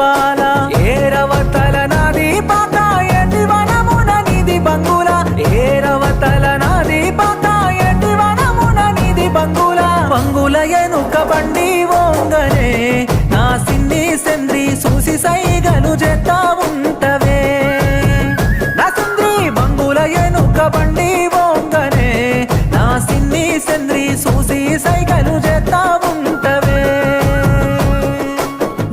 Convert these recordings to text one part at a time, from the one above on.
బాల ఏరవతల నాది పాత ఎండి వనమున నిధి బంగుల ఏరవతల నాది పాత ఎండి వనమున నిధి బంగుల బంగుల ఎనుక బండి ఓంగనే నా సిన్ని సెంద్రి చూసి సైగలు చేస్తా ఉంటవే నా సుంద్రి బంగుల ఎనుక బండి ఓంగనే నా సిన్ని సెంద్రి చూసి సైగలు చేస్తా ఉంటవే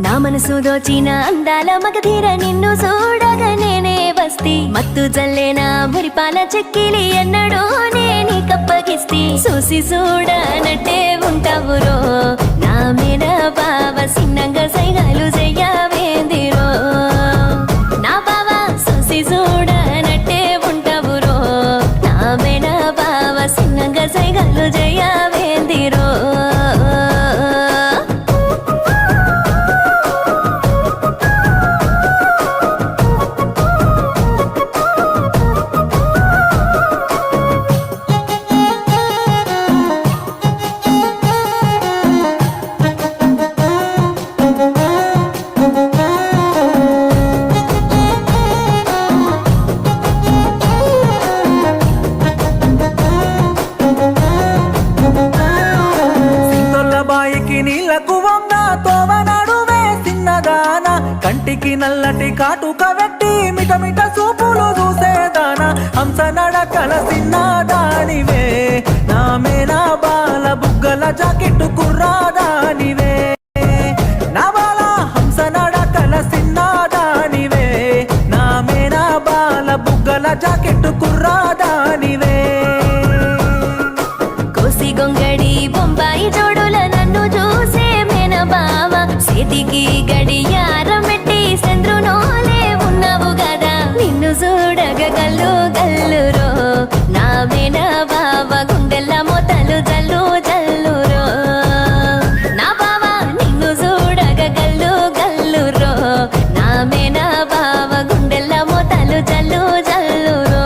నా మనసు దోచిన అందాల మగధీర నిన్ను చూడగా నేనే వస్తి మత్తు జల్లేనా మురిపాల చెక్కిలి ఎన్నడో నేని కప్పగిస్తి చూసి చూడనట్టే ఉంటావురో నా మీద బావ సిన్నంగా సైగాలు చెయ్యవేందిరో నా బావ చూసి చూడనట్టే ఉంటావురో నా మీద బావ సిన్నంగా సైగాలు చెయ్యవేందిరో నీళ్లకు వంగ తోవ నడువే సిన్నదాన కంటికి నల్లటి కాటుక వెట్టి మిటమిట సూపులు చూసేదాన హంస నడకల సిన్నదానివే నా మేనా బాల బుగ్గల జాకెట్టు కుర్రాదానివే నా బాల హంస నడకల సిన్నదానివే నా మేనా బాల బుగ్గల జాకెట్టు కుర్రాదానివే కోసి గొంగడి బొంబాయి జోడుల నన్ను చూసే మేన బావ చేతికి గడియారం పెట్టి చంద్రునోలే ఉన్నావు గదా నిన్ను చూడగ గల్లు గల్లురో నా మేన బావ గుండెల్ల మొతలు జల్లు జల్లురో నా బావ నిన్ను చూడగ గల్లు గల్లురో నా మేన బావ గుండెల్ల మొతలు జల్లు జల్లురో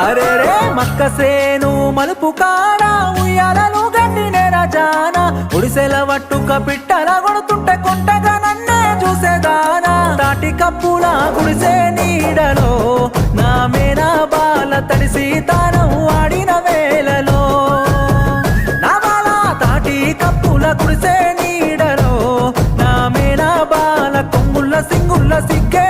అరే రే మక్కసేను మలుపు కాడ ఉయ్యాలను గండినే రజాన ఉడిసెల వట్టుక పిట్టల కొడుతుంటే కొంటగా నన్నే చూసేదానా తాటి కప్పుల గుడిసే నీడలో నా మేనా బాల తడిసి తానం ఆడిన వేళలో నా బాల తాటి కప్పుల గుడిసే నీడలో నా మేనా బాల కొంగుళ్ళ సింగుళ్ళ సిగ్గే